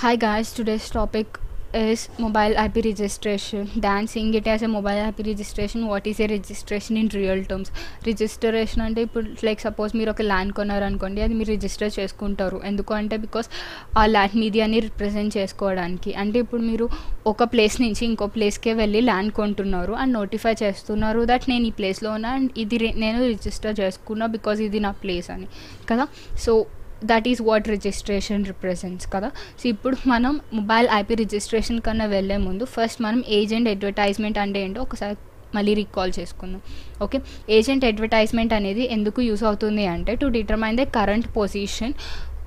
Hi guys, today's topic is mobile IP registration. Dan seeing it as a mobile IP registration. What is a registration in real terms? Registration అంటే ఇప్పుడు like suppose మీరు ఒక land కొన్నారనుకోండి, అది మీరు register చేసుకుంటారు. ఎందుకు అంటే because ఆ ల్యాండ్ మీది అని రిప్రజెంట్ చేసుకోవడానికి. అంటే ఇప్పుడు మీరు ఒక ప్లేస్ నుంచి ఇంకో ప్లేస్కే వెళ్ళి ల్యాండ్ కొంటున్నారు అండ్ నోటిఫై చేస్తున్నారు దట్ నేను ఈ ప్లేస్లో ఉన్నా అండ్ ఇది నేను రిజిస్టర్ చేసుకున్నా బికాజ్ ఇది నా ప్లేస్ అని కదా. So that is what registration represents కదా. సో ఇప్పుడు మనం మొబైల్ ఐపీ రిజిస్ట్రేషన్ కన్నా వెళ్ళే ముందు ఫస్ట్ మనం ఏజెంట్ అడ్వర్టైజ్మెంట్ అంటే ఏంటో ఒకసారి మళ్ళీ రీకాల్ చేసుకుందాం. ఓకే, ఏజెంట్ అడ్వర్టైజ్మెంట్ అనేది ఎందుకు యూస్ అవుతుంది అంటే to determine the current position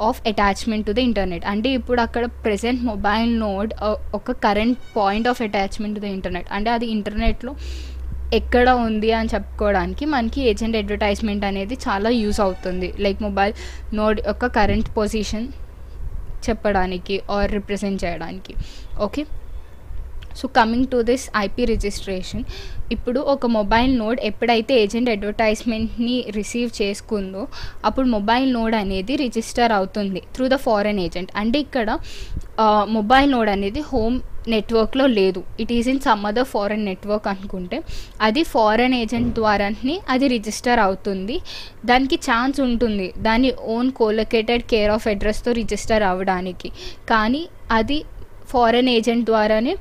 of attachment to the internet. అంటే ఇప్పుడు అక్కడ ప్రెసెంట్ మొబైల్ నోడ్ ఒక current point of attachment to the internet, అంటే అది ఇంటర్నెట్లో ఎక్కడ ఉంది అని చెప్పుకోవడానికి మనకి ఏజెంట్ అడ్వర్టైజ్మెంట్ అనేది చాలా యూస్ అవుతుంది. లైక్ మొబైల్ నోడ్ యొక్క కరెంట్ పొజిషన్ చెప్పడానికి ఆర్ రిప్రజెంట్ చేయడానికి. Okay, so coming to this IP registration, ఇప్పుడు ఒక మొబైల్ నోడ్ ఎప్పుడైతే ఏజెంట్ అడ్వర్టైజ్మెంట్ని రిసీవ్ చేసుకుందో అప్పుడు మొబైల్ నోడ్ అనేది రిజిస్టర్ అవుతుంది త్రూ ద ఫారెన్ ఏజెంట్. అంటే ఇక్కడ మొబైల్ నోడ్ అనేది హోమ్ నెట్వర్క్లో లేదు, it is in some other foreign network అనుకుంటే అది ఫారెన్ ఏజెంట్ ద్వారానే అది రిజిస్టర్ అవుతుంది. దానికి ఛాన్స్ ఉంటుంది దాని ఓన్ కోలొకేటెడ్ కేర్ ఆఫ్ అడ్రస్తో రిజిస్టర్ అవ్వడానికి, కానీ అది ఫారెన్ ఏజెంట్ ద్వారానే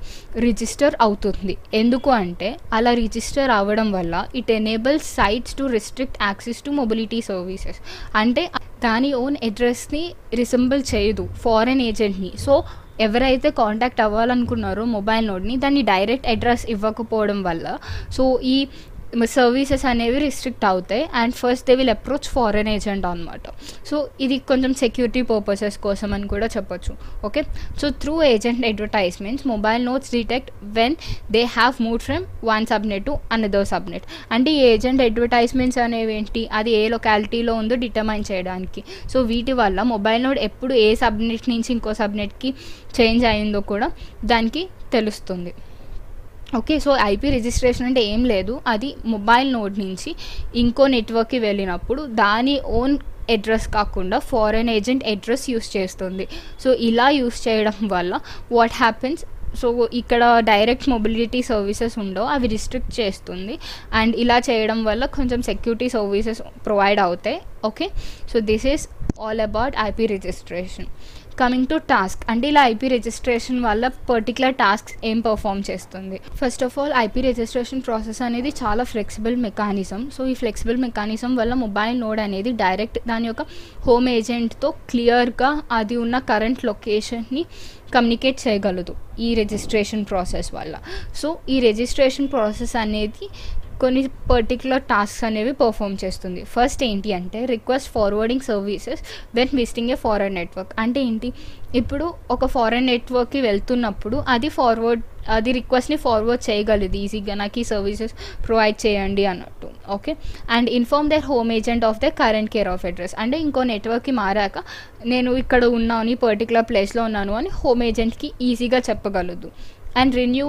రిజిస్టర్ అవుతుంది. ఎందుకు అంటే అలా రిజిస్టర్ అవ్వడం వల్ల it enables sites to restrict access to mobility services. అంటే దాని ఓన్ అడ్రస్ని రిసెంబుల్ చేయదు ఫారెన్ ఏజెంట్ని. సో ఎవరైతే కాంటాక్ట్ అవ్వాలనుకున్నారో మొబైల్ నోడ్ని దాన్ని డైరెక్ట్ అడ్రస్ ఇవ్వకపోవడం వల్ల సో ఈ సర్వీసెస్ అనేవి రిస్ట్రిక్ట్ అవుతాయి and first they will approach foreign agent అనమాట. సో ఇది కొంచెం సెక్యూరిటీ పర్పసెస్ కోసం అని కూడా చెప్పొచ్చు. Okay, so through agent advertisements mobile notes detect when they have moved from one subnet to another subnet. అంటే ఈ ఏజెంట్ అడ్వర్టైజ్మెంట్స్ అనేవి ఏంటి, అది ఏ లొకాలిటీలో ఉందో డిటర్మైన్ చేయడానికి. సో వీటి వల్ల మొబైల్ నోడ్ ఎప్పుడు ఏ సబ్నెట్ నుంచి ఇంకో సబ్నెట్కి చేంజ్ అయిందో కూడా దానికి తెలుస్తుంది. ఓకే, సో ఐపీ రిజిస్ట్రేషన్ అంటే ఏం లేదు, అది మొబైల్ నోడ్ నుంచి ఇంకో నెట్వర్క్కి వెళ్ళినప్పుడు దాని ఓన్ అడ్రస్ కాకుండా ఫారెన్ ఏజెంట్ అడ్రస్ యూస్ చేస్తుంది. సో ఇలా యూస్ చేయడం వల్ల వాట్ హ్యాపెన్స్, సో ఇక్కడ డైరెక్ట్ మొబిలిటీ సర్వీసెస్ ఉండవు, అవి రిస్ట్రిక్ట్ చేస్తుంది అండ్ ఇలా చేయడం వల్ల కొంచెం సెక్యూరిటీ సర్వీసెస్ ప్రొవైడ్ అవుతాయి. Okay, so this is all about IP registration. Coming to task, అంటే ఇలా ఐపీ రిజిస్ట్రేషన్ వల్ల పర్టికులర్ టాస్క్స్ ఏం పర్ఫామ్ చేస్తుంది. First of all IP registration process అనేది చాలా ఫ్లెక్సిబుల్ మెకానిజం. సో ఈ ఫ్లెక్సిబుల్ మెకానిజం వల్ల మొబైల్ నోడ్ అనేది డైరెక్ట్ దాని యొక్క హోమ్ ఏజెంట్తో క్లియర్గా అది ఉన్న కరెంట్ లొకేషన్ని కమ్యూనికేట్ చేయగలదు ఈ రిజిస్ట్రేషన్ ప్రాసెస్ వల్ల. సో ఈ రిజిస్ట్రేషన్ ప్రాసెస్ అనేది కొన్ని పర్టికులర్ టాస్క్స్ అనేవి పర్ఫామ్ చేస్తుంది. ఫస్ట్ ఏంటి అంటే request forwarding services when visiting A foreign network. అంటే ఏంటి, ఇప్పుడు ఒక ఫారెన్ నెట్వర్క్కి వెళ్తున్నప్పుడు అది రిక్వెస్ట్ని ఫార్వర్డ్ చేయగలదు ఈజీగా, నాకు ఈ సర్వీసెస్ ప్రొవైడ్ చేయండి అన్నట్టు. Okay, and inform their home agent of the current care of address. అంటే ఇంకో నెట్వర్క్కి మారాక నేను ఇక్కడ ఉన్నాను, ఈ పర్టికులర్ ప్లేస్లో ఉన్నాను అని హోమ్ ఏజెంట్కి ఈజీగా చెప్పగలదు. And renew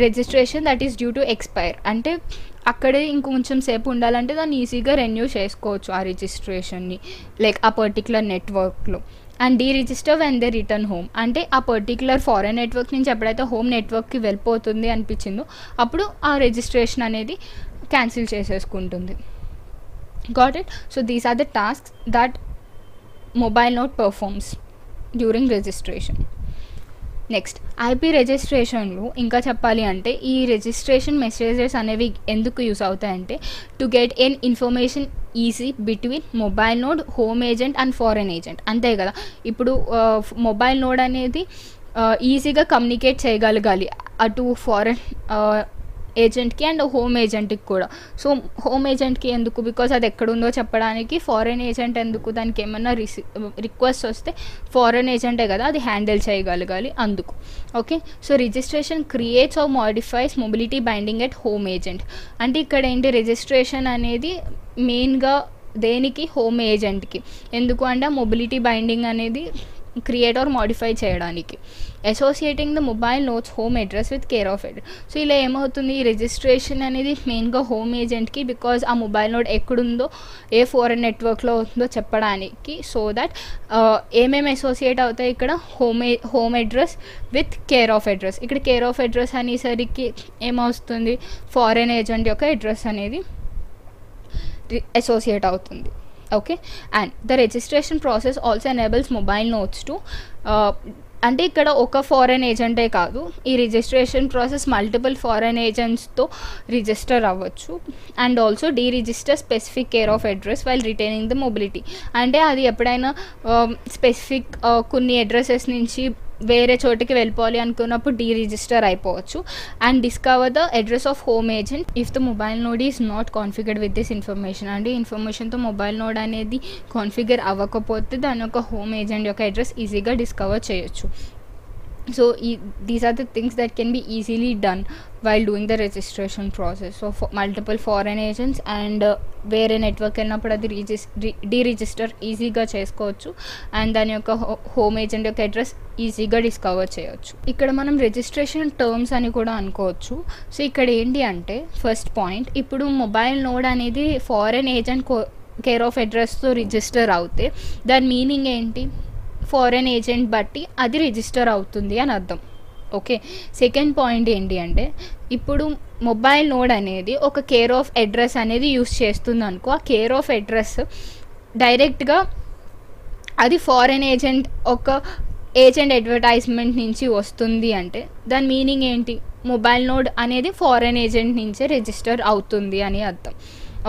registration that is due to expire. అంటే అక్కడే ఇంకొంచెం సేపు ఉండాలంటే దాన్ని ఈజీగా రెన్యూ చేసుకోవచ్చు ఆ రిజిస్ట్రేషన్ని లైక్ ఆ పర్టికులర్ నెట్వర్క్లో. And deregister when they return home. అంటే ఆ పర్టికులర్ ఫారెన్ నెట్వర్క్ నుంచి ఎప్పుడైతే హోమ్ నెట్వర్క్కి వెళ్ళిపోతుంది అనిపించిందో అప్పుడు ఆ రిజిస్ట్రేషన్ అనేది క్యాన్సిల్ చేసేసుకుంటుంది. Got it? So these are the tasks that mobile node performs during registration. Next IP రిజిస్ట్రేషన్లో ఇంకా చెప్పాలి అంటే ఈ రిజిస్ట్రేషన్ మెసేజెస్ అనేవి ఎందుకు యూస్ అవుతాయంటే to get an information easy between mobile node, home agent and foreign agent. అంతే కదా, ఇప్పుడు మొబైల్ నోడ్ అనేది ఈజీగా కమ్యూనికేట్ చేయగలగాలి అటు ఫారెన్ ఏజెంట్కి అండ్ హోమ్ ఏజెంట్కి కూడా. సో హోమ్ ఏజెంట్కి ఎందుకు, బికాజ్ అది ఎక్కడుందో చెప్పడానికి. ఫారెన్ ఏజెంట్ ఎందుకు, దానికి ఏమన్నా రిక్వెస్ట్ వస్తే ఫారెన్ ఏజెంటే కదా అది హ్యాండిల్ చేయగలగాలి అందుకు. Okay, so registration creates or modifies mobility binding at home agent. అంటే ఇక్కడ ఏంటి, రిజిస్ట్రేషన్ అనేది మెయిన్గా దేనికి, హోమ్ ఏజెంట్కి. ఎందుకు అంటే మొబిలిటీ బైండింగ్ అనేది క్రియేట్ ఆర్ మాడిఫై చేయడానికి. Associating the mobile notes home address with care of address. So ఇలా ఏమవుతుంది, ఈ రిజిస్ట్రేషన్ అనేది మెయిన్గా హోమ్ ఏజెంట్కి, బికాజ్ ఆ మొబైల్ నోట్ ఎక్కడుందో ఏ ఫారెన్ నెట్వర్క్లో ఉందో చెప్పడానికి. సో దట్ ఏమేమి అసోసియేట్ అవుతాయి ఇక్కడ, home address with care of address. ఇక్కడ కేర్ ఆఫ్ అడ్రస్ అనేసరికి ఏమవుతుంది, ఫారెన్ ఏజెంట్ యొక్క అడ్రస్ అనేది అసోసియేట్ అవుతుంది. Okay, and the registration process also enables mobile nodes to, అంటే ఇక్కడ ఒక ఫారెన్ ఏజెంటే కాదు, ఈ రిజిస్ట్రేషన్ ప్రాసెస్ మల్టిపుల్ ఫారెన్ ఏజెంట్స్తో రిజిస్టర్ అవ్వచ్చు. And also register specific care of address while retaining the mobility. అంటే అది ఎప్పుడైనా స్పెసిఫిక్ కొన్ని అడ్రసెస్ నుంచి వేరే చోటికి వెళ్ళిపోవాలి అనుకున్నప్పుడు రిజిస్టర్ అయిపోవచ్చు. And discover the address of home agent if the mobile node is not configured with this information. అంటే ఇన్ఫర్మేషన్తో మొబైల్ నోడ్ అనేది కాన్ఫిగర్ అవ్వకపోతే దాని యొక్క హోమ్ ఏజెంట్ యొక్క అడ్రస్ ఈజీగా డిస్కవర్ చేయొచ్చు. So these are the things that can be easily done while doing the registration process. So for multiple foreign agents and వేరే network వెళ్ళినప్పుడు అది రిజిస్టర్ ఈజీగా చేసుకోవచ్చు. అండ్ దాని యొక్క హోమ్ ఏజెంట్ యొక్క అడ్రస్ ఈజీగా డిస్కవర్ చేయొచ్చు. ఇక్కడ మనం రిజిస్ట్రేషన్ టర్మ్స్ అని కూడా అనుకోవచ్చు. సో ఇక్కడ ఏంటి అంటే ఫస్ట్ పాయింట్, ఇప్పుడు మొబైల్ నోడ్ అనేది ఫారెన్ ఏజెంట్ కేర్ ఆఫ్ అడ్రస్తో రిజిస్టర్ అవుతే దాని మీనింగ్ ఏంటి, ఫారెన్ ఏజెంట్ బట్టి అది రిజిస్టర్ అవుతుంది అని అర్థం. ఓకే, సెకండ్ పాయింట్ ఏంటి అంటే ఇప్పుడు మొబైల్ నోడ్ అనేది ఒక కేర్ ఆఫ్ అడ్రస్ అనేది యూస్ చేస్తుంది అనుకో, ఆ కేర్ ఆఫ్ అడ్రస్ డైరెక్ట్గా అది ఫారెన్ ఏజెంట్ ఒక ఏజెంట్ అడ్వర్టైజ్మెంట్ నుంచి వస్తుంది అంటే దాని మీనింగ్ ఏంటి, మొబైల్ నోడ్ అనేది ఫారెన్ ఏజెంట్ నుంచే రిజిస్టర్ అవుతుంది అని అర్థం.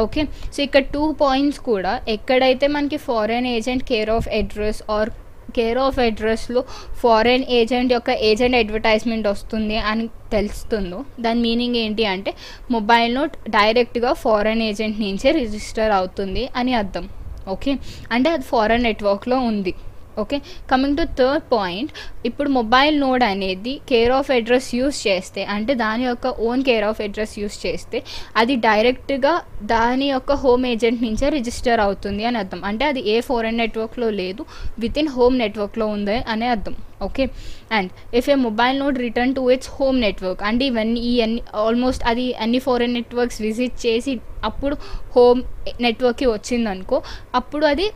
ఓకే, సో ఇక్కడ 2 పాయింట్స్ కూడా ఎక్కడైతే మనకి foreign agent care of address or care of అడ్రస్లో ఫారెన్ ఏజెంట్ యొక్క ఏజెంట్ అడ్వర్టైజ్మెంట్ వస్తుంది అని తెలుస్తుందో దాని మీనింగ్ ఏంటి అంటే మొబైల్ నోట్ డైరెక్ట్గా ఫారెన్ ఏజెంట్ నుంచే రిజిస్టర్ అవుతుంది అని అర్థం. ఓకే, అంటే అది ఫారెన్ నెట్వర్క్లో ఉంది. Okay, coming to third point, ఇప్పుడు మొబైల్ నోడ్ అనేది కేర్ ఆఫ్ అడ్రస్ యూస్ చేస్తే అంటే దాని యొక్క own care of address use చేస్తే అది డైరెక్ట్గా దాని యొక్క హోమ్ ఏజెంట్ నుంచే రిజిస్టర్ అవుతుంది అని అర్థం. అంటే అది ఏ ఫారెన్ నెట్వర్క్లో లేదు, విత్ ఇన్ హోమ్ నెట్వర్క్లో ఉంది అనే అర్థం. Okay, and if A mobile node return to it's home network, అంటే ఇవన్నీ ఆల్మోస్ట్ అది అన్ని ఫారెన్ నెట్వర్క్స్ విజిట్ చేసి అప్పుడు హోమ్ నెట్వర్క్కి వచ్చిందనుకో, అప్పుడు అది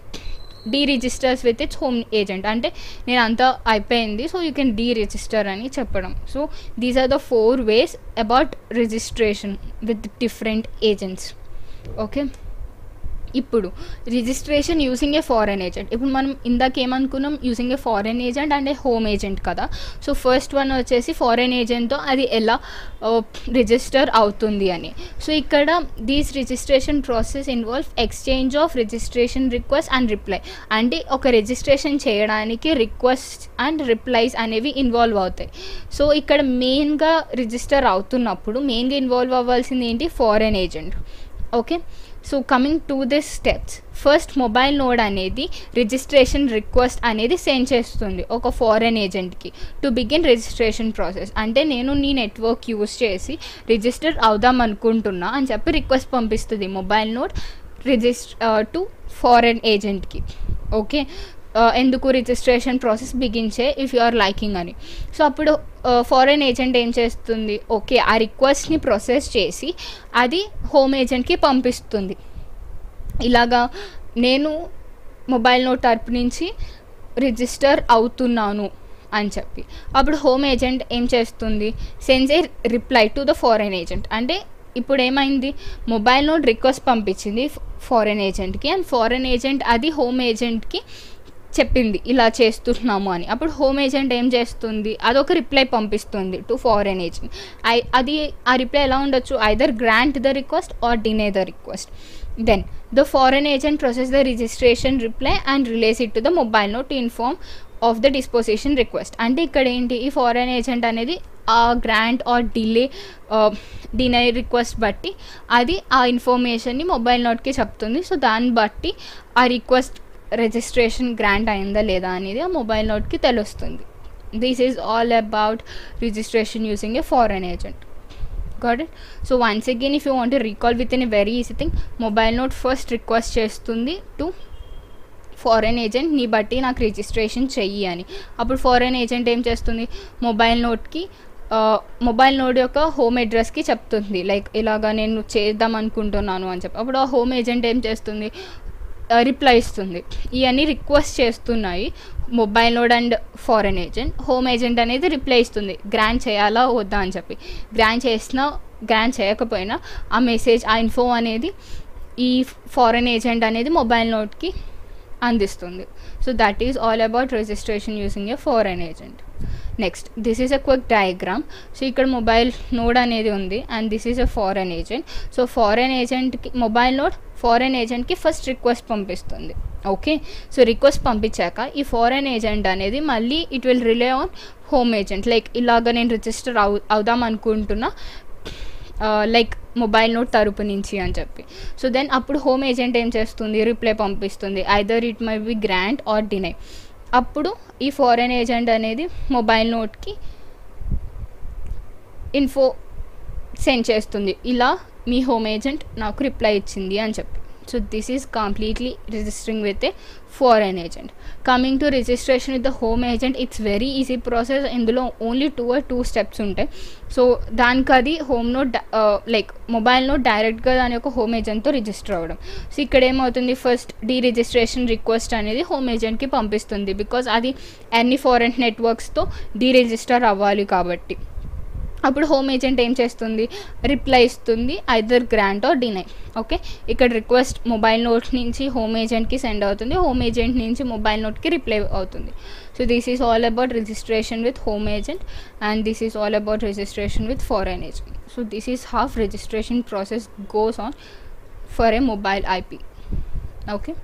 registers with its home agent. అంటే నేను అంతా అయిపోయింది, సో యూ కెన్ రిజిస్టర్ అని చెప్పడం. So these are the 4 ways about registration with different agents. Okay, ఇప్పుడు registration using a foreign agent. ఇప్పుడు మనం ఇందాక ఏమనుకున్నాం, using a foreign agent and a home agent కదా. సో ఫస్ట్ వన్ వచ్చేసి foreign ఏజెంట్తో అది ఎలా రిజిస్టర్ అవుతుంది అని. సో ఇక్కడ these registration process involve exchange of registration request and reply. అంటే ఒక రిజిస్ట్రేషన్ చేయడానికి రిక్వెస్ట్ అండ్ రిప్లైస్ అనేవి ఇన్వాల్వ్ అవుతాయి. సో ఇక్కడ మెయిన్గా రిజిస్టర్ అవుతున్నప్పుడు మెయిన్గా ఇన్వాల్వ్ అవ్వాల్సింది ఏంటి, foreign agent. Okay, so coming to this steps, first mobile node అనేది రిజిస్ట్రేషన్ రిక్వెస్ట్ అనేది సెండ్ చేస్తుంది ఒక ఫారెన్ ఏజెంట్కి టు బిగిన్ రిజిస్ట్రేషన్ ప్రాసెస్. అంటే నేను నీ నెట్వర్క్ యూస్ చేసి రిజిస్టర్ అవుదాం అనుకుంటున్నా అని చెప్పి రిక్వెస్ట్ పంపిస్తుంది మొబైల్ నోడ్ టు ఫారెన్ ఏజెంట్కి. ఓకే, ఎందుకు రిజిస్ట్రేషన్ ప్రాసెస్ బిగిన్చే ఇఫ్ యు ఆర్ లైకింగ్ అని. సో అప్పుడు ఫారెన్ ఏజెంట్ ఏం చేస్తుంది, ఓకే ఆ రిక్వెస్ట్ని ప్రాసెస్ చేసి అది హోమ్ ఏజెంట్కి పంపిస్తుంది. ఇలాగా నేను మొబైల్ నోట్ తరపు నుంచి రిజిస్టర్ అవుతున్నాను అని చెప్పి అప్పుడు హోమ్ ఏజెంట్ ఏం చేస్తుంది, sends A reply to the foreign agent. అంటే ఇప్పుడు ఏమైంది, మొబైల్ నోట్ రిక్వెస్ట్ పంపించింది ఫారెన్ ఏజెంట్కి అండ్ ఫారెన్ ఏజెంట్ అది హోమ్ ఏజెంట్కి చెప్పింది ఇలా చేస్తున్నాము అని. అప్పుడు హోమ్ ఏజెంట్ ఏం చేస్తుంది, అదొక రిప్లై పంపిస్తుంది టు ఫారెన్ ఏజెంట్. అది ఆ రిప్లై ఎలా ఉండొచ్చు, either grant the request or deny the request. Then the foreign agent process the registration reply and relays it to the mobile node to inform of the disposition request. అంటే ఇక్కడ ఏంటి, ఈ foreign agent అనేది ఆ grant are డినే request బట్టి అది ఆ ఇన్ఫర్మేషన్ని మొబైల్ నోట్కి చెప్తుంది. సో దాన్ని బట్టి ఆ రిక్వెస్ట్ రిజిస్ట్రేషన్ గ్రాంట్ అయిందా లేదా అనేది ఆ మొబైల్ నోట్కి తెలుస్తుంది. This is all about registration using a foreign agent. Got it? So once again if you want to recall with in a very easy thing, mobile note first request చేస్తుంది to foreign ఏజెంట్ని బట్టి నాకు registration చెయ్యి అని. అప్పుడు foreign agent ఏం చేస్తుంది, mobile node యొక్క home అడ్రస్కి చెప్తుంది, లైక్ ఇలాగా నేను చేద్దాం అనుకుంటున్నాను అని చెప్పి. అప్పుడు ఆ హోమ్ ఏజెంట్ ఏం చేస్తుంది, రిప్లై ఇస్తుంది. ఇవన్నీ రిక్వెస్ట్ చేస్తున్నాయి mobile node and foreign agent. Home agent అనేది రిప్లై ఇస్తుంది గ్రాంట్ చేయాలా వద్దా అని చెప్పి. గ్రాంట్ చేయకపోయినా ఆ మెసేజ్, ఆ ఇన్ఫో అనేది ఈ ఫారెన్ ఏజెంట్ అనేది మొబైల్ నోడ్కి అందిస్తుంది. So that is all about registration using a foreign agent. Next, this is a quick diagram. So ఇక్కడ మొబైల్ నోడ్ అనేది ఉంది and this is a foreign agent. So foreign ఏజెంట్కి mobile node foreign ఏజెంట్కి first request పంపిస్తుంది. Okay, so request పంపించాక ఈ foreign agent అనేది మళ్ళీ it will relay on home agent, like ఇలాగ నేను రిజిస్టర్ అవుదాం అనుకుంటున్నా లైక్ మొబైల్ నోడ్ తరపు నుంచి అని చెప్పి. సో దెన్ అప్పుడు హోమ్ ఏజెంట్ ఏం చేస్తుంది, రిప్లై పంపిస్తుంది, either it may be grant or deny. అప్పుడు ఈ ఫారెన్ ఏజెంట్ అనేది మొబైల్ నోడ్కి ఇన్ఫో సెండ్ చేస్తుంది, ఇలా మీ హోమ్ ఏజెంట్ నాకు రిప్లై ఇచ్చింది అని చెప్పి. So this is completely registering with a foreign agent. Coming to registration with the home agent, it's very easy process. ఇందులో ఓన్లీ టూ స్టెప్స్ ఉంటాయి. సో దానికి అది home node like mobile node డైరెక్ట్గా దాని యొక్క హోమ్ ఏజెంట్తో రిజిస్టర్ అవ్వడం. So ఇక్కడ ఏమవుతుంది, ఫస్ట్ రిజిస్ట్రేషన్ రిక్వెస్ట్ అనేది హోమ్ ఏజెంట్కి పంపిస్తుంది, బికాజ్ అది అన్ని ఫారెన్ నెట్వర్క్స్తో రిజిస్టర్ అవ్వాలి కాబట్టి. అప్పుడు హోమ్ ఏజెంట్ ఏం చేస్తుంది, రిప్లై ఇస్తుంది, either grant or deny. Okay, ఇక్కడ రిక్వెస్ట్ మొబైల్ నోట్ నుంచి హోమ్ ఏజెంట్కి సెండ్ అవుతుంది, హోమ్ ఏజెంట్ నుంచి మొబైల్ నోట్కి రిప్లై అవుతుంది. So this is all about registration with home agent and this is all about registration with foreign agent. So this is how registration process goes on for a mobile IP. Okay.